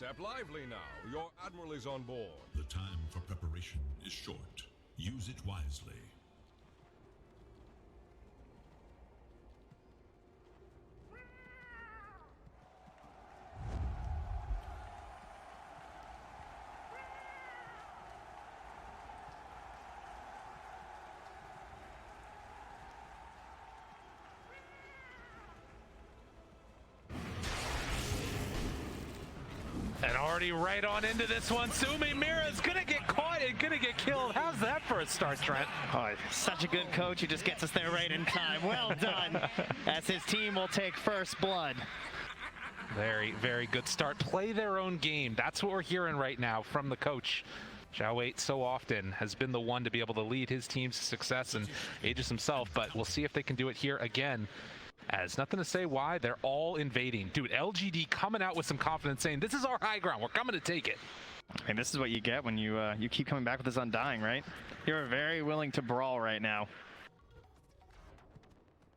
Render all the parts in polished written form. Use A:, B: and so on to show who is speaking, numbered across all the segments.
A: Step lively now. Your admiral is on board.
B: The time for preparation is short. Use it wisely.
C: And already right on into this one. Sumi Mira's gonna get caught and gonna get killed. How's that for a start, Trent?
D: Oh, such a good coach who just gets us there right in time. Well done, as his team will take first blood.
C: Very, very good start. Play their own game. That's what we're hearing right now from the coach. Xiao Wei so often has been the one to be able to lead his team's success and Aegis himself, but we'll see if they can do it here again. As nothing to say why, they're all invading. Dude, LGD coming out with some confidence saying, this is our high ground, we're coming to take it.
D: And this is what you get when you keep coming back with this Undying, right? You're very willing to brawl right now.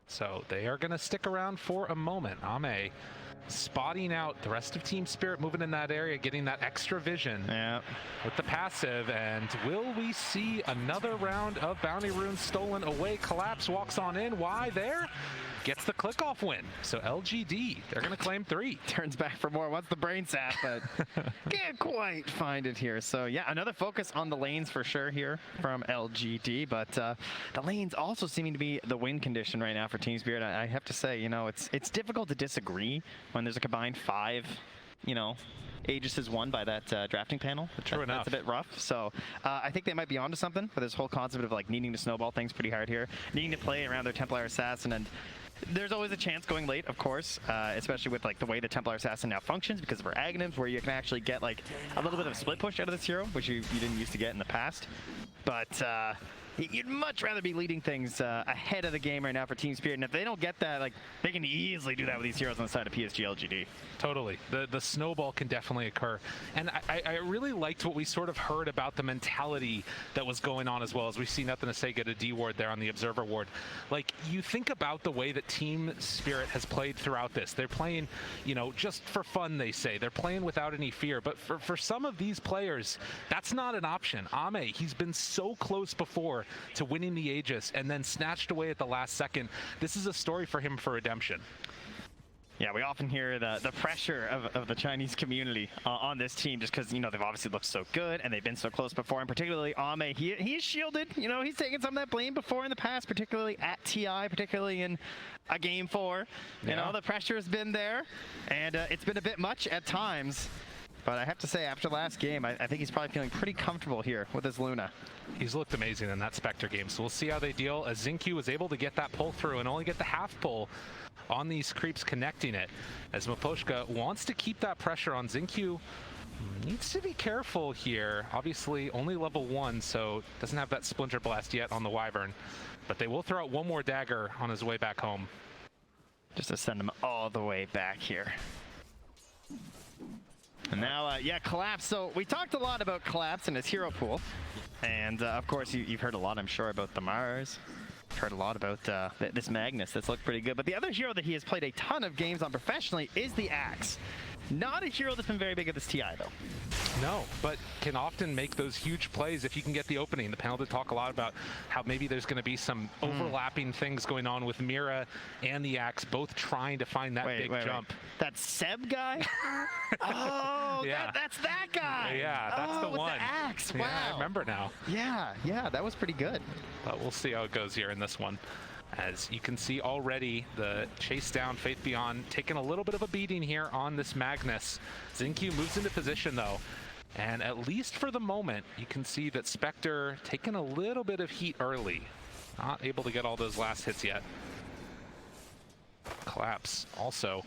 C: So they are gonna stick around for a moment. Ame spotting out the rest of Team Spirit, moving in that area, getting that extra vision with the passive. And will we see another round of bounty runes stolen away? Collapse walks on in. Why there? Gets the click-off win. So LGD, they're going to claim 3.
D: Turns back for more. Wants the brain sap, but can't quite find it here. So yeah, another focus on the lanes for sure here from LGD. But the lanes also seeming to be the win condition right now for Team Spirit. I have to say, you know, it's difficult to disagree when there's a combined 5, you know, Aegis is won by that drafting panel.
C: True enough.
D: That's a bit rough. So I think they might be onto something for this whole concept of like needing to snowball things pretty hard here, needing to play around their Templar Assassin. And there's always a chance going late, of course, especially with like the way the Templar Assassin now functions because of her Aghanims, where you can actually get like a little bit of a split push out of this hero, which you didn't used to get in the past. But you'd much rather be leading things ahead of the game right now for Team Spirit. And if they don't get that, like, they can easily do that with these heroes on the side of PSG.LGD.
C: Totally. The snowball can definitely occur. And I really liked what we sort of heard about the mentality that was going on as well, as we see Nothing to Say get a D ward there on the Observer ward. Like, you think about the way that Team Spirit has played throughout this. They're playing, you know, just for fun, they say. They're playing without any fear. But for some of these players, that's not an option. Ame, he's been so close before to winning the Aegis and then snatched away at the last second. This is a story for him for redemption.
D: Yeah, we often hear the pressure of the Chinese community on this team just because, you know, they've obviously looked so good and they've been so close before. And particularly Ame, he's shielded. You know, he's taken some of that blame before in the past, particularly at TI, particularly in a Game 4. You know, the pressure has been there and it's been a bit much at times. But I have to say, after last game, I think he's probably feeling pretty comfortable here with his Luna.
C: He's looked amazing in that Spectre game, so we'll see how they deal, as XinQ was able to get that pull through and only get the half pull on these creeps connecting it. As Miposhka wants to keep that pressure on XinQ, needs to be careful here. Obviously, only level 1, so doesn't have that Splinter Blast yet on the Wyvern. But they will throw out one more dagger on his way back home.
D: Just to send him all the way back here. And now, yeah, Collapse. So we talked a lot about Collapse and his hero pool. And of course, you've heard a lot, I'm sure, about the Mars. Heard a lot about this Magnus that's looked pretty good. But the other hero that he has played a ton of games on professionally is the Axe. Not a hero that's been very big at this TI, though.
C: No, but can often make those huge plays if you can get the opening. The panel did talk a lot about how maybe there's going to be some overlapping things going on with Mira and the Axe, both trying to find that big jump.
D: That Seb guy? Oh,
C: yeah.
D: That's that guy.
C: Yeah, that's the one.
D: With the Axe. Wow.
C: Yeah, I remember now.
D: Yeah, that was pretty good.
C: But we'll see how it goes here in this one. As you can see already, the chase down, Faith Beyond, taking a little bit of a beating here on this Magnus. XinQ moves into position though, and at least for the moment, you can see that Spectre taking a little bit of heat early. Not able to get all those last hits yet. Collapse also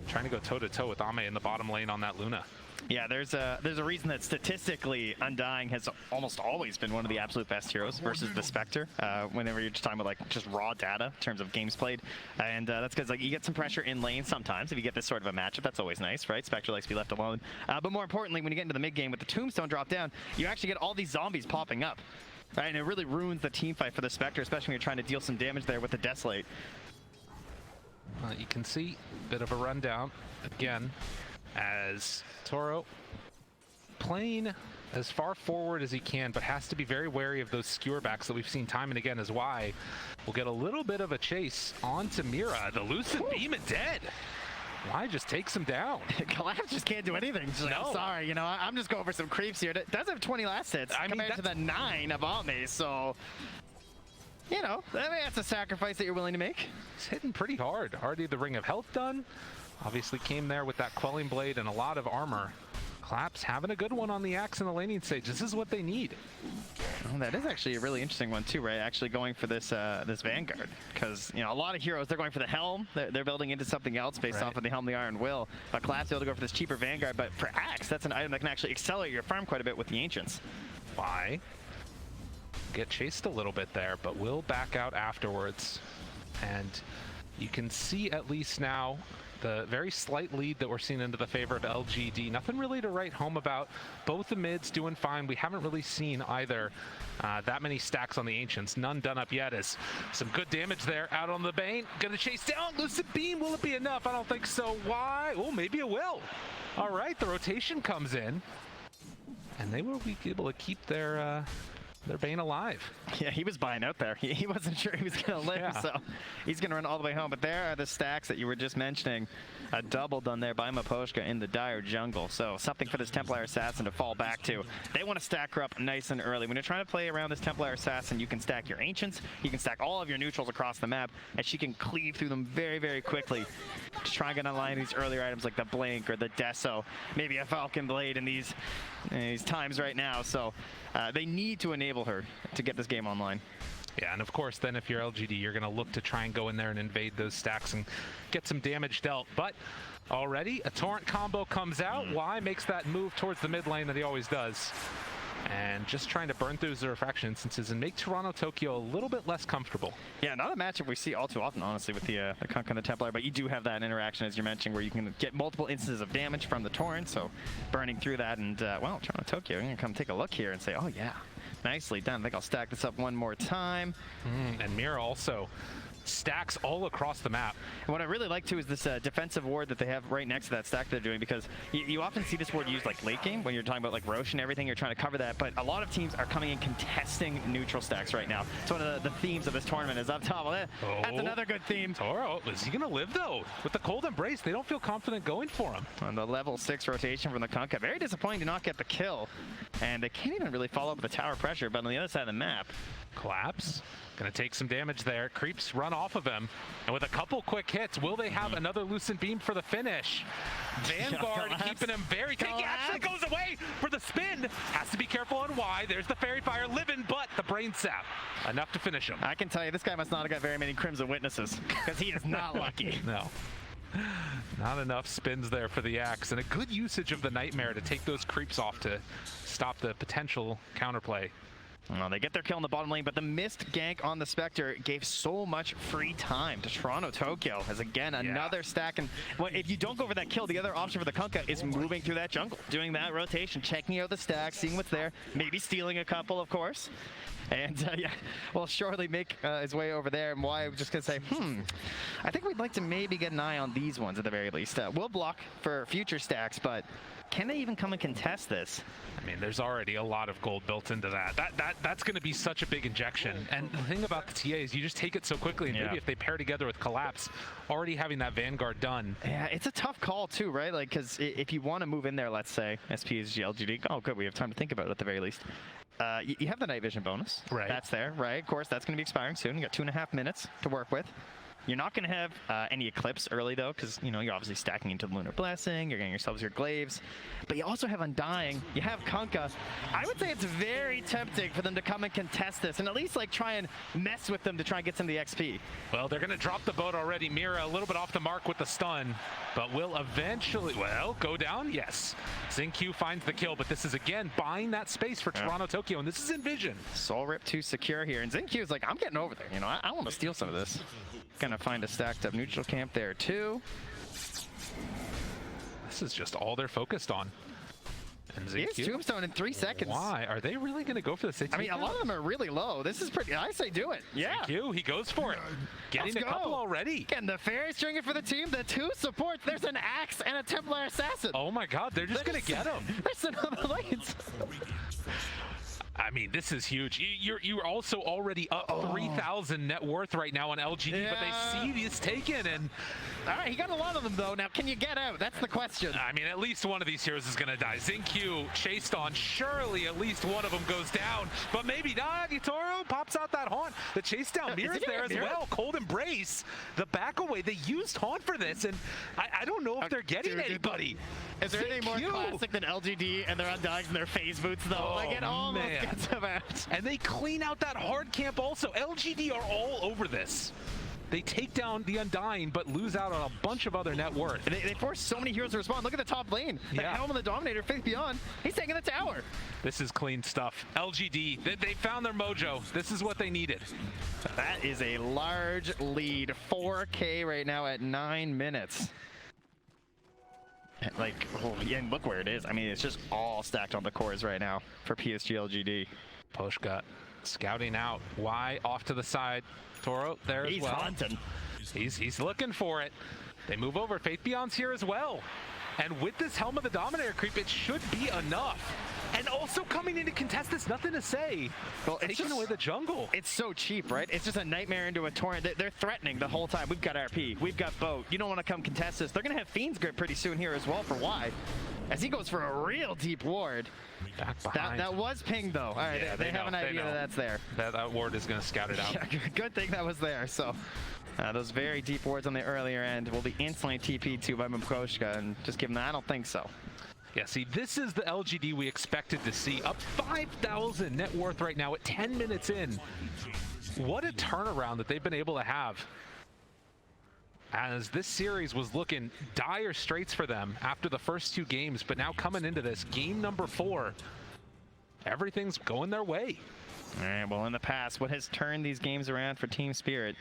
C: trying to go toe-to-toe with Ame in the bottom lane on that Luna.
D: Yeah, there's a reason that statistically Undying has almost always been one of the absolute best heroes versus the Spectre. Whenever you're just talking about like just raw data in terms of games played, and that's because like you get some pressure in lane sometimes if you get this sort of a matchup. That's always nice, right? Spectre likes to be left alone. But more importantly, when you get into the mid game with the Tombstone drop down, you actually get all these zombies popping up, right? And it really ruins the team fight for the Spectre, especially when you're trying to deal some damage there with the Desolate.
C: You can see a bit of a rundown again. as Toro playing as far forward as he can, but has to be very wary of those skewer backs that we've seen time and again, as Y will get a little bit of a chase onto Mira. The Lucid Beam and dead. Y just takes him down.
D: Collapse just can't do anything. Just like,
C: No.
D: sorry, you know, I'm just going for some creeps here. It does have 20 last hits compared to the 9 of Omni, so, you know, that's a sacrifice that you're willing to make.
C: He's hitting pretty hard. Already the Ring of Health done. Obviously came there with that Quelling Blade and a lot of armor. Collapse having a good one on the axe in the laning stage. This is what they need.
D: Well, that is actually a really interesting one too, right? Actually going for this this Vanguard, because you know a lot of heroes they're going for the Helm. They're building into something else based off of the Helm, the Iron Will. But Collapse able to go for this cheaper Vanguard. But for axe, that's an item that can actually accelerate your farm quite a bit with the Ancients.
C: Why? Get chased a little bit there, but will back out afterwards. And you can see at least now the very slight lead that we're seeing into the favor of LGD. Nothing really to write home about. Both the mids doing fine. We haven't really seen either that many stacks on the Ancients. None done up yet. As some good damage there out on the Bane. Gonna chase down. Lucid Beam. Will it be enough? I don't think so. Why? Oh, maybe it will. All right, the rotation comes in. And they will be able to keep their Bane alive.
D: Yeah, he was buying out there. He wasn't sure he was going to live, so he's going to run all the way home. But there are the stacks that you were just mentioning. A double done there by Miposhka in the dire jungle. So something for this Templar Assassin to fall back to. They want to stack her up nice and early. When you're trying to play around this Templar Assassin, you can stack your Ancients, you can stack all of your neutrals across the map, and she can cleave through them very, very quickly. Just try and get online these earlier items like the Blink or the Deso, maybe a Falcon Blade in these times right now. So they need to enable her to get this game online.
C: Yeah, and of course, then if you're LGD, you're going to look to try and go in there and invade those stacks and get some damage dealt. But already, a Torrent combo comes out. Y makes that move towards the mid lane that he always does. And just trying to burn through the refraction instances and make TORONTOTOKYO a little bit less comfortable.
D: Yeah, not a matchup we see all too often, honestly, with the Kunk and the Templar, but you do have that interaction, as you're mentioning, where you can get multiple instances of damage from the Torrent, so burning through that, and, well, TORONTOTOKYO, I'm going to come take a look here and say, oh, yeah, nicely done. I think I'll stack this up one more time.
C: And Mira also stacks all across the map.
D: And what I really like too is this defensive ward that they have right next to that stack they're doing, because you often see this ward used like late game when you're talking about like Roche and everything, you're trying to cover that, but a lot of teams are coming in contesting neutral stacks right now. It's one of the themes of this tournament is up top. Well, that's another good theme.
C: Toro, is he gonna live though? With the cold embrace, they don't feel confident going for him.
D: On the level 6 rotation from the Kunkka, very disappointing to not get the kill, and they can't even really follow up with the tower pressure, but on the other side of the map,
C: Collapse. Gonna take some damage there. Creeps run off of him. And with a couple quick hits, will they have another Lucent Beam for the finish? Vanguard keeping him very... He actually goes away for the spin. Has to be careful on Y. There's the Fairy Fire living, but the Brain Sap. Enough to finish him.
D: I can tell you, this guy must not have got very many Crimson Witnesses, because he is not lucky.
C: No. Not enough spins there for the axe, and a good usage of the Nightmare to take those creeps off to stop the potential counterplay.
D: Well, they get their kill in the bottom lane, but the missed gank on the Spectre gave so much free time to TORONTOTOKYO, as again, another stack. And well, if you don't go for that kill, the other option for the Kunkka is moving through that jungle, doing that rotation, checking out the stack, seeing what's there, maybe stealing a couple, of course. And yeah, will surely make his way over there. And why I'm just going to say, I think we'd like to maybe get an eye on these ones at the very least. We'll block for future stacks, but can they even come and contest this?
C: I mean, there's already a lot of gold built into that. That's going to be such a big injection. And the thing about the TA is you just take it so quickly, and maybe if they pair together with Collapse, already having that Vanguard done.
D: Yeah, it's a tough call too, right? Like, because if you want to move in there, let's say, PSG.LGD, oh good, we have time to think about it at the very least. You have the night vision bonus.
C: Right.
D: That's there, right? Of course, that's going to be expiring soon. You got 2.5 minutes to work with. You're not going to have any Eclipse early, though, because, you know, you're obviously stacking into the Lunar Blessing. You're getting yourselves your Glaives. But you also have Undying. You have Kunkka. I would say it's very tempting for them to come and contest this and at least, like, try and mess with them to try and get some of the XP.
C: Well, they're going to drop the boat already. Mira a little bit off the mark with the stun, but will eventually, well, go down? Yes. XinQ finds the kill, but this is, again, buying that space for TORONTOTOKYO, and this is in vision.
D: Soul Rip to secure here, and XinQ is like, I'm getting over there. You know, I want to steal some of this. Gonna find a stacked up neutral camp there too.
C: This is just all they're focused on. And
D: He is Tombstone in 3 seconds.
C: Why? Are they really going to go for the 60?
D: I mean, a lot of them are really low. This is pretty... I say do it. Yeah.
C: XinQ, he goes for it. Getting a couple already.
D: And the Fairy stringer for the team. The 2 supports. There's an Axe and a Templar Assassin.
C: Oh my god, they're just going to get him.
D: There's another lanes.
C: I mean, this is huge. You're also already up 3,000 net worth right now on LGD, but they see this taken, and...
D: All right, he got a lot of them, though. Now, can you get out? That's the question.
C: I mean, at least one of these heroes is going to die. XinQ chased on. Surely at least one of them goes down, but maybe not. Yatoro pops out that haunt. The chase down Mira's there as well. Cold Embrace. The back away. They used haunt for this, and I don't know if they're getting anybody.
D: Is there anything more classic than LGD and their Undyings and their phase boots, though? Like, it almost gets them out.
C: And they clean out that hard camp also. LGD are all over this. They take down the Undying, but lose out on a bunch of other net worth.
D: They force so many heroes to respond. Look at the top lane. The Helm of the Dominator, Faith Beyond. He's taking the tower.
C: This is clean stuff. LGD, they found their mojo. This is what they needed.
D: That is a large lead. 4K right now at 9 minutes. Like, and look where it is. I mean, it's just all stacked on the cores right now for PSG.LGD.
C: Miposhka scouting out. Y off to the side. Toro there as well.
D: He's hunting.
C: He's looking for it. They move over. Faith Beyond's here as well. And with this Helm of the Dominator creep, it should be enough. And also coming in to contest this, NothingToSay.
D: Well, it's
C: taking away the jungle.
D: It's so cheap, right? It's just a nightmare into a torrent. They're threatening the whole time. We've got RP. We've got boat. You don't want to come contest this. They're going to have Fiend's Grip pretty soon here as well for Y. As he goes for a real deep ward.
C: Back behind.
D: That was pinged, though. All right,
C: Yeah,
D: they have an idea that that's there.
C: That ward is going to scout it out.
D: Yeah, good thing that was there. So those very deep wards on the earlier end will be instantly TP'd to by Miposhka, and just give them that. I don't think so.
C: Yeah, see, this is the LGD we expected to see. Up 5,000 net worth right now at 10 minutes in. What a turnaround that they've been able to have. As this series was looking dire straits for them after the first 2 games, but now coming into this, game number 4, everything's going their way.
D: All right, well, in the past, what has turned these games around for Team Spirit?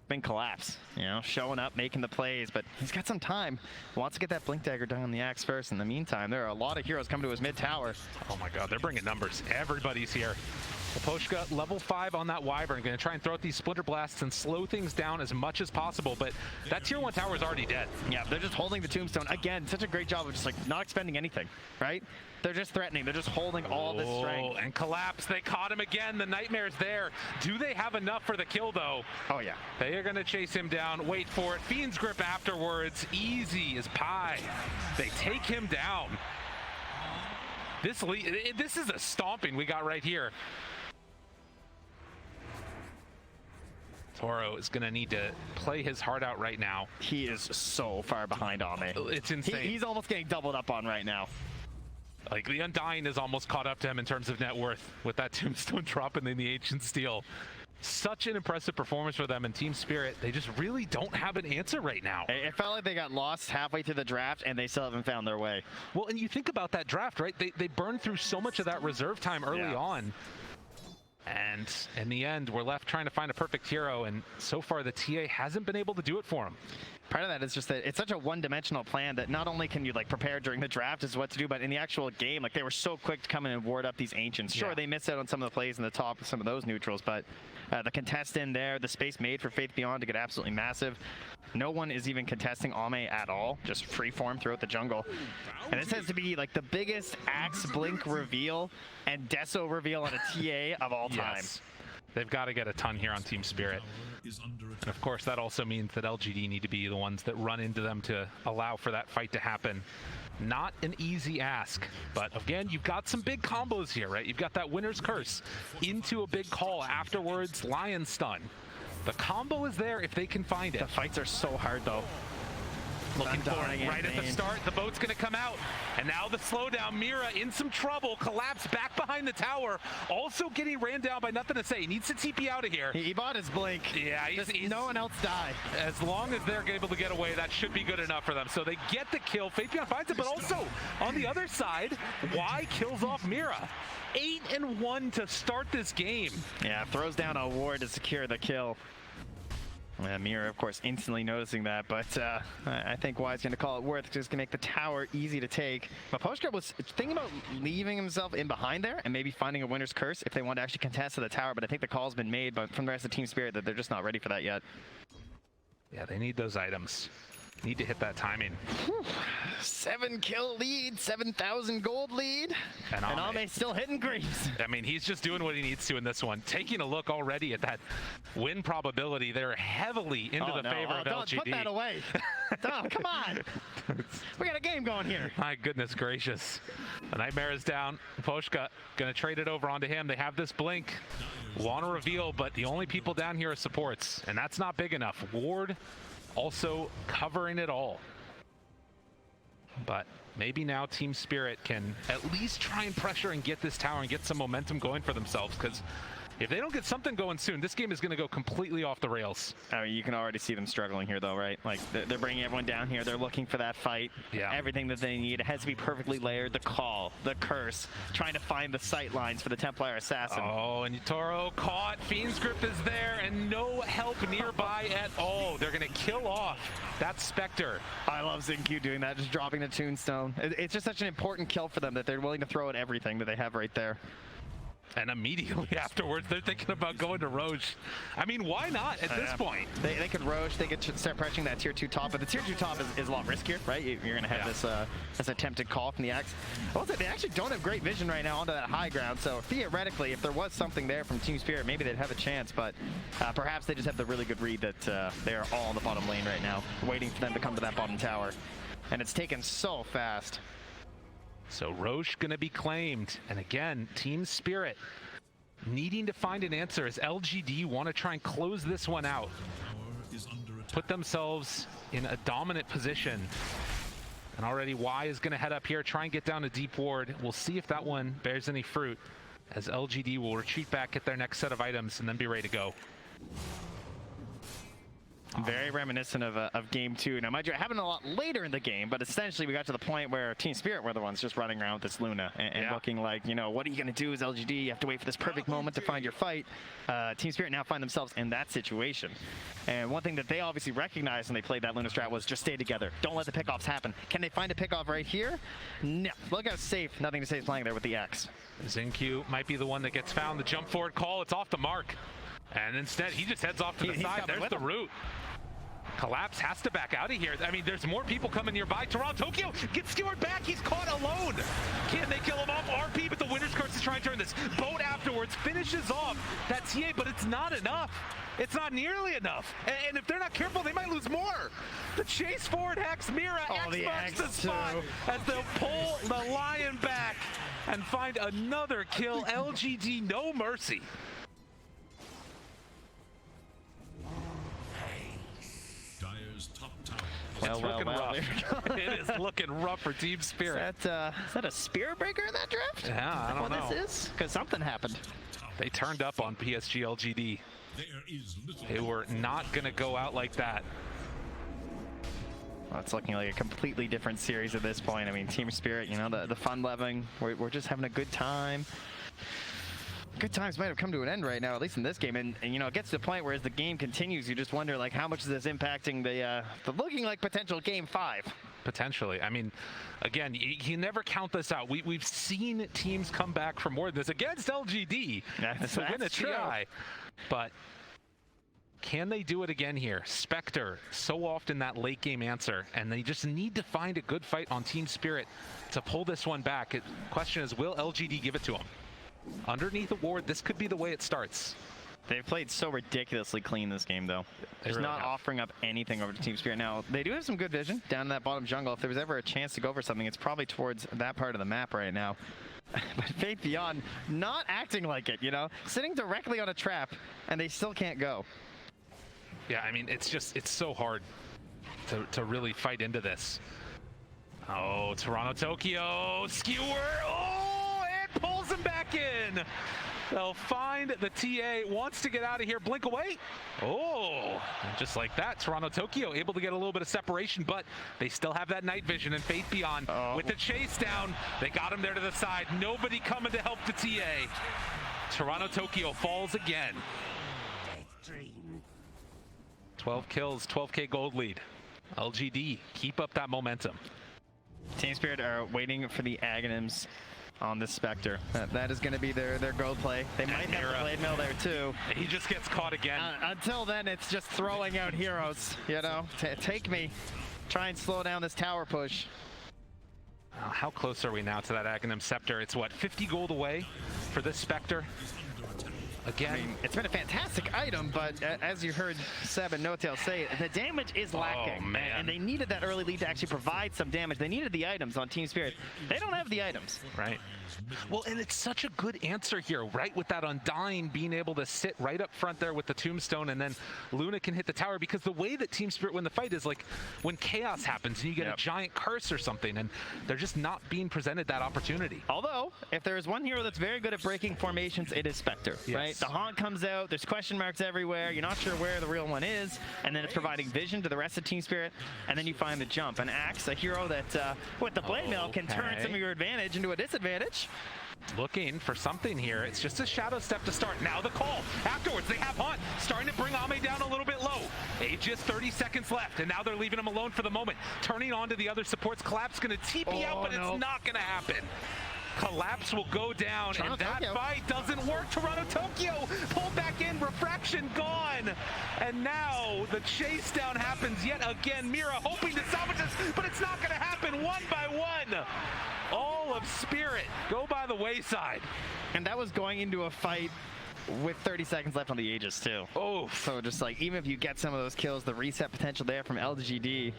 D: Been Collapse, you know, showing up, making the plays, but he's got some time. Wants to get that Blink Dagger done on the Axe first. In the meantime, there are a lot of heroes coming to his mid tower.
C: Oh my god, they're bringing numbers. Everybody's here. Miposhka, level 5 on that Wyvern, going to try and throw out these Splinter Blasts and slow things down as much as possible, but that tier 1 tower is already dead. Yeah,
D: they're just holding the Tombstone. Again, such a great job of just like not expending anything, right? They're just threatening. They're just holding all this strength.
C: And Collapse, they caught him again. The Nightmare's there. Do they have enough for the kill, though?
D: Oh, yeah.
C: They are going to chase him down. Wait for it. Fiend's Grip afterwards. Easy as pie. They take him down. This is a stomping we got right here. Toro is going to need to play his heart out right now.
D: He is so far behind Ame.
C: It's insane.
D: He's almost getting doubled up on right now.
C: Like, the Undying is almost caught up to him in terms of net worth with that Tombstone dropping in the Ancient Steel. Such an impressive performance for them in Team Spirit. They just really don't have an answer right now.
D: It felt like they got lost halfway through the draft and they still haven't found their way.
C: Well, and you think about that draft, right? They burned through so much of that reserve time early on. And in the end, we're left trying to find a perfect hero, and so far the TA hasn't been able to do it for him.
D: Part of that is just that it's such a one-dimensional plan that not only can you like prepare during the draft as what to do, but in the actual game, like they were so quick to come in and ward up these Ancients. Sure, they missed out on some of the plays in the top of some of those neutrals, but the contest in there, the space made for Faith Beyond to get absolutely massive. No one is even contesting Ame at all, just freeform throughout the jungle. And this has to be like the biggest Axe Blink reveal and Deso reveal on a TA of all time.
C: Yes. They've got to get a ton here on Team Spirit. And of course, that also means that LGD need to be the ones that run into them to allow for that fight to happen. Not an easy ask, but again, you've got some big combos here, right? You've got that Winner's Curse into a big call afterwards, Lion Stun. The combo is there if they can find it.
D: The fights are so hard, though.
C: Looking for it right at the start. The boat's going to come out. And now the slowdown. Mira in some trouble. Collapse back behind the tower. Also getting ran down by NothingToSay. He needs to TP out of here.
D: He bought his blink.
C: Yeah, he's
D: no one else die.
C: As long as they're able to get away, that should be good enough for them. So they get the kill. Faith Beyond finds it, but also on the other side, Y kills off Mira. 8-1 to start this game.
D: Yeah, throws down a ward to secure the kill. Mira, of course, instantly noticing that, but I think Y's going to call it worth, just going to make the tower easy to take. Miposhka was thinking about leaving himself in behind there and maybe finding a winner's curse if they want to actually contest to the tower, but I think the call's been made but from the rest of Team Spirit that they're just not ready for that yet.
C: Yeah, they need those items. Need to hit that timing.
D: 7 kill lead, 7,000 gold lead, and Ame's still hitting greaves.
C: I mean, he's just doing what he needs to in this one. Taking a look already at that win probability, they're heavily into the favor of LGD.
D: Put that away. Come on. We got a game going here.
C: My goodness gracious. The Nightmare is down. Miposhka gonna trade it over onto him. They have this blink. Want to reveal, but the only people down here are supports, and that's not big enough. Ward also covering it all. But maybe now Team Spirit can at least try and pressure and get this tower and get some momentum going for themselves, because if they don't get something going soon, this game is going to go completely off the rails.
D: I mean, you can already see them struggling here, though, right? Like, they're bringing everyone down here. They're looking for that fight.
C: Yeah.
D: Everything that they need. It has to be perfectly layered. The call, the curse, trying to find the sight lines for the Templar Assassin.
C: Oh, and Yatoro caught. Fiend's Grip is there, and no help nearby at all. They're going to kill off that Spectre.
D: I love XinQ doing that, just dropping the Tombstone. It's just such an important kill for them that they're willing to throw at everything that they have right there.
C: And immediately afterwards, they're thinking about going to Roche. I mean, why not at this point?
D: They could Roche, they could start pressuring that tier 2 top, but the tier 2 top is a lot riskier, right? You're going to have this attempted call from the Axe. Also, they actually don't have great vision right now onto that high ground, so theoretically, if there was something there from Team Spirit, maybe they'd have a chance, but perhaps they just have the really good read that they are all in the bottom lane right now, waiting for them to come to that bottom tower. And it's taken so fast.
C: So Roche gonna be claimed, and again, Team Spirit needing to find an answer as LGD want to try and close this one out. Put themselves in a dominant position. And already Y is gonna head up here, try and get down a deep ward. We'll see if that one bears any fruit, as LGD will retreat back, get their next set of items, and then be ready to go.
D: Very reminiscent of game 2. Now, mind you, it happened a lot later in the game, but essentially we got to the point where Team Spirit were the ones just running around with this Luna and looking like, you know, what are you going to do as LGD? You have to wait for this perfect moment to find your fight. Team Spirit now find themselves in that situation. And one thing that they obviously recognized when they played that Luna strat was just stay together. Don't let the pickoffs happen. Can they find a pickoff right here? No. Look how safe NothingToSay is playing there with the X.
C: XinQ might be the one that gets found. The jump forward call, it's off the mark. And instead, he just heads off to the side. There's the route. Collapse has to back out of here. I mean, there's more people coming nearby. TORONTOTOKYO gets skewered back. He's caught alone. Can they kill him off? RP, but the winner's curse is trying to turn this. Boat afterwards finishes off that TA, but it's not enough. It's not nearly enough. And if they're not careful, they might lose more. The chase forward Hex, Mira, X marks the spot as they'll pull the Lion back and find another kill. LGD, no mercy. It's looking rough. It is looking rough for Team Spirit.
D: Is that a Spirit Breaker in that draft?
C: Yeah, I don't know.
D: This is? Because something happened.
C: They turned up on PSG.LGD. They were not going to go out like that.
D: Well, it's looking like a completely different series at this point. I mean, Team Spirit, you know, the fun loving, we're just having a good time. Good times might have come to an end right now, at least in this game, and you know, it gets to the point where as the game continues, you just wonder like how much is this impacting the looking like potential game 5.
C: Potentially. I mean, again, you never count this out. We've seen teams come back from more than this against LGD to win a TI, but can they do it again here? Spectre, so often that late game answer, and they just need to find a good fight on Team Spirit to pull this one back. The question is, will LGD give it to them? Underneath the ward, this could be the way it starts.
D: They've played so ridiculously clean this game, though. Just really not offering up anything over to Team Spirit. Now, they do have some good vision down in that bottom jungle. If there was ever a chance to go for something, it's probably towards that part of the map right now. But Faith Beyond not acting like it, you know? Sitting directly on a trap, and they still can't go.
C: Yeah, I mean, it's so hard to really fight into this. Oh, TORONTOTOKYO, skewer, pulls him back in. They'll find the TA, wants to get out of here, blink away. Oh, and just like that, TORONTOTOKYO able to get a little bit of separation, but they still have that night vision and Faith Beyond. With the chase down, they got him there to the side. Nobody coming to help the TA. TORONTOTOKYO falls again. 12 kills, 12k gold lead. LGD, keep up that momentum.
D: Team Spirit are waiting for the Aghanims on this Spectre. That is going to be their gold play. They might have the Blade Mill there too.
C: He just gets caught again.
D: Until then, it's just throwing out heroes, you know? Take me. Try and slow down this tower push.
C: How close are we now to that Aghanim Scepter? It's what, 50 gold away for this Spectre? Again,
D: I mean, it's been a fantastic item, but as you heard Seb and NothingToSay say, the damage is lacking.
C: Oh, man.
D: And they needed that early lead to actually provide some damage. They needed the items on Team Spirit. They don't have the items.
C: Right. Well, and it's such a good answer here, right? With that Undying being able to sit right up front there with the Tombstone, and then Luna can hit the tower, because the way that Team Spirit win the fight is like when chaos happens and you get a giant curse or something, and they're just not being presented that opportunity.
D: Although, if there is one hero that's very good at breaking formations, it is Spectre, right? The Haunt comes out, there's question marks everywhere, you're not sure where the real one is, and then it's providing vision to the rest of Team Spirit, and then you find the jump. And Axe, a hero that, with the Blade Mill, can turn some of your advantage into a disadvantage.
C: Looking for something here. It's just a Shadow Step to start. Now the call. Afterwards, they have Haunt starting to bring Ame down a little bit low. Aegis, 30 seconds left, and now they're leaving him alone for the moment. Turning on to the other supports. Collapse going to TP out, but it's not going to happen. Collapse will go down, and that fight doesn't work. TORONTOTOKYO pulled back in, Refraction gone. And now the chase down happens yet again. Mira hoping to salvage this, but it's not going to happen. One by one. All of Spirit go by the wayside.
D: And that was going into a fight with 30 seconds left on the Aegis too.
C: Oh.
D: So just like, even if you get some of those kills, the reset potential there from LGD.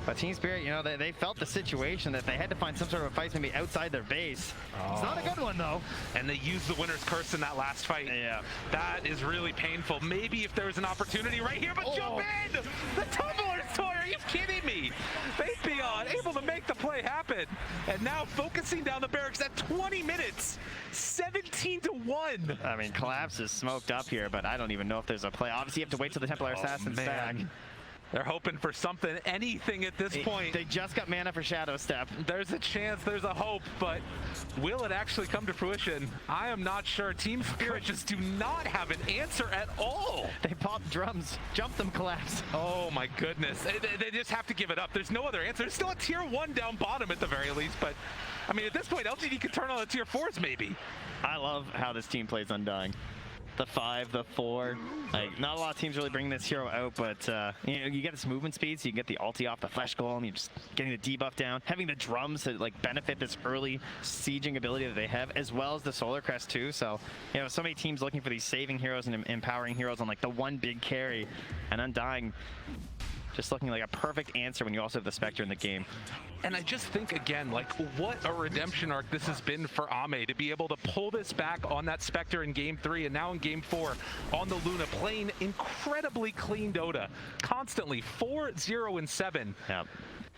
D: But Team Spirit, you know, they felt the situation that they had to find some sort of a fight maybe outside their base. It's not a good one though.
C: And they used the winner's curse in that last fight.
D: Yeah.
C: That is really painful. Maybe if there was an opportunity right here, but jump in! The Tumbler's toy, are you kidding me? They'd be able to make the play happen. And now focusing down the barracks at 20 minutes, 17-1.
D: I mean, Collapse is smoked up here, but I don't even know if there's a play. Obviously, you have to wait till the Templar Assassin's back.
C: They're hoping for something, anything at this point.
D: They just got mana for Shadow Step.
C: There's a chance, there's a hope, but will it actually come to fruition? I am not sure. Team Spirit just do not have an answer at all.
D: They popped drums, jumped them, Collapse.
C: Oh my goodness. They just have to give it up. There's no other answer. There's still a tier 1 down bottom at the very least, but I mean, at this point, LGD could turn on the tier 4s maybe.
D: I love how this team plays Undying. The 5, the 4, like not a lot of teams really bring this hero out, but you know, you get this movement speed, so you can get the ulti off the Flesh Golem, you're just getting the debuff down, having the drums to like benefit this early sieging ability that they have, as well as the Solar Crest too. So you know, so many teams looking for these saving heroes and empowering heroes on like the one big carry, and Undying just looking like a perfect answer when you also have the Spectre in the game.
C: And I just think, again, like, what a redemption arc this has been for Ame to be able to pull this back on that Spectre in Game 3 and now in Game 4 on the Luna, playing incredibly clean Dota. Constantly 4-0-7.
D: Yeah.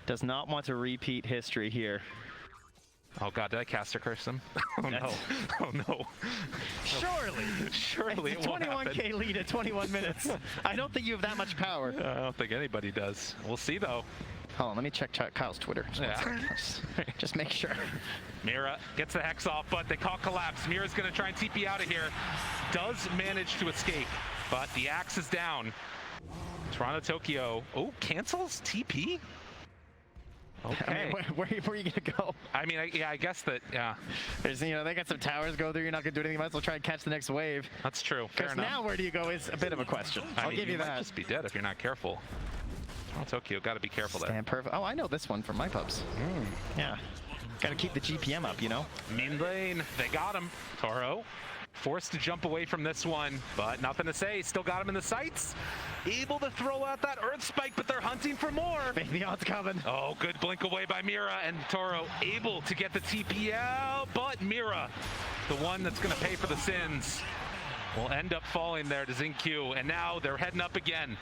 D: Does not want to repeat history here.
C: Oh god, did I caster curse him? Oh no. Oh no. Surely it won't happen.
D: 21k lead at 21 minutes. I don't think you have that much power.
C: I don't think anybody does. We'll see though.
D: Hold on, let me check Kyle's Twitter. Just make sure.
C: Mira gets the Hex off, but they call Collapse. Mira's gonna try and TP out of here. Does manage to escape, but the axe is down. TORONTOTOKYO, oh, cancels TP? Okay.
D: I mean, where are you gonna go?
C: I mean, I guess that, yeah.
D: There's, you know, they got some towers go through. You're not gonna do anything. You might as well try and catch the next wave.
C: That's true. Fair enough.
D: Now where do you go is a bit of a question. I'll give you that.
C: You might just be dead if you're not careful. TORONTOTOKYO, got to be careful there.
D: Stand perfect. Oh, I know this one from my pubs. Yeah. Got to keep the GPM up, you know.
C: Mid lane, they got him. Toro forced to jump away from this one, but nothing to say. Still got him in the sights. Able to throw out that Earth Spike, but they're hunting for more.
D: Baby odds coming.
C: Oh, good blink away by Mira, and Toro able to get the TP out, but Mira, the one that's going to pay for the sins, will end up falling there to XinQ, and now they're heading up again.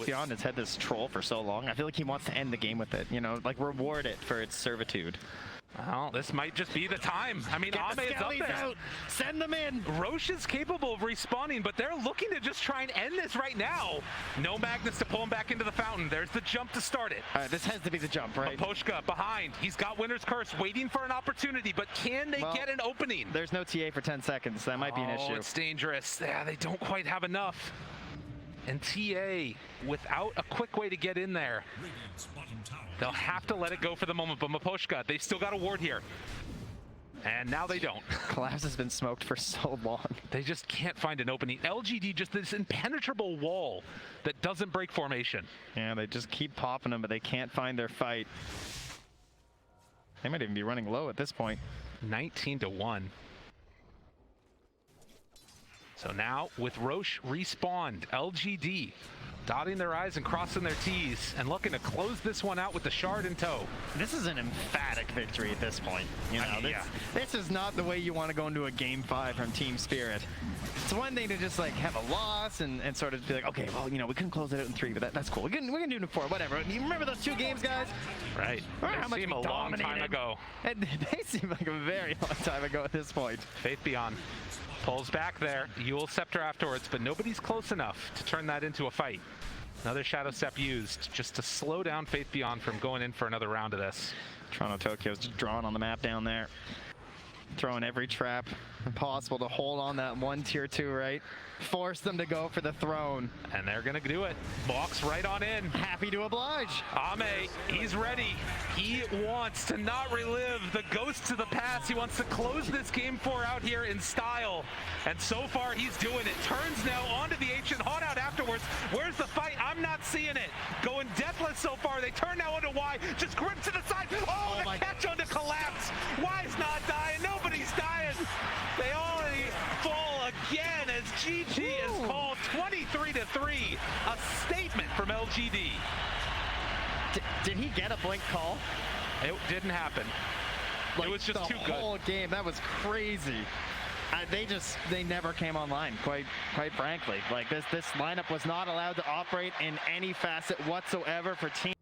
D: Beyond has had this troll for so long. I feel like he wants to end the game with it, you know, like reward it for its servitude.
C: Well, this might just be the time. I mean, Ame is up there.
D: Out. Send them in.
C: Roche is capable of respawning, but they're looking to just try and end this right now. No Magnus to pull him back into the fountain. There's the jump to start it.
D: All right, this has to be the jump, right?
C: Miposhka behind. He's got Winner's Curse, waiting for an opportunity, but can they get an opening?
D: There's no TA for 10 seconds. That might be an issue.
C: Oh, it's dangerous. Yeah, they don't quite have enough. And TA, without a quick way to get in there,
B: Radiant's bottom tower.
C: they'll have to let it go for the moment. But Miposhka, they've still got a ward here. And now they don't.
D: Collapse has been smoked for so long.
C: They just can't find an opening. LGD, just this impenetrable wall that doesn't break formation.
D: Yeah, they just keep popping them, but they can't find their fight. They might even be running low at this point.
C: 19-1. So now, with Roche respawned, LGD dotting their I's and crossing their T's and looking to close this one out with the shard in tow.
D: This is an emphatic victory at this point. You know,
C: I mean,
D: this is not the way you want to go into a Game 5 from Team Spirit. It's one thing to just like have a loss and sort of be like, okay, well, you know, we couldn't close it out in 3, but that's cool. We can do it in 4, whatever. You remember those 2 games, guys?
C: Right.
D: Remember how much
C: They seem
D: we
C: a long time
D: dominated?
C: ago.
D: And they seem like a very long time ago at this point.
C: Faith Beyond pulls back there. Yule Scepter afterwards, but nobody's close enough to turn that into a fight. Another Shadow Step used just to slow down Faith Beyond from going in for another round of this.
D: TORONTOTOKYO's just drawn on the map down there. Throwing every trap possible to hold on that 1 tier 2, right? Force them to go for the throne.
C: And they're gonna do it. Walks right on in.
D: Happy to oblige.
C: Ame, he's ready. He wants to not relive the ghosts of the past. He wants to close this game 4 out here in style. And so far, he's doing it. Turns now onto the ancient hot out afterwards. Where's the fight? I'm not seeing it. Going deathless so far. They turn now onto Y. Just grip to the side. Oh, the catch onto Collapse. Y's not dying. Nobody's dying. They already fall again as GG is called 23-3. A statement from LGD.
D: Did he get a blink call?
C: It didn't happen.
D: Like,
C: it was just too
D: the
C: good.
D: whole game, that was crazy. They never came online, quite frankly. Like this lineup was not allowed to operate in any facet whatsoever for Team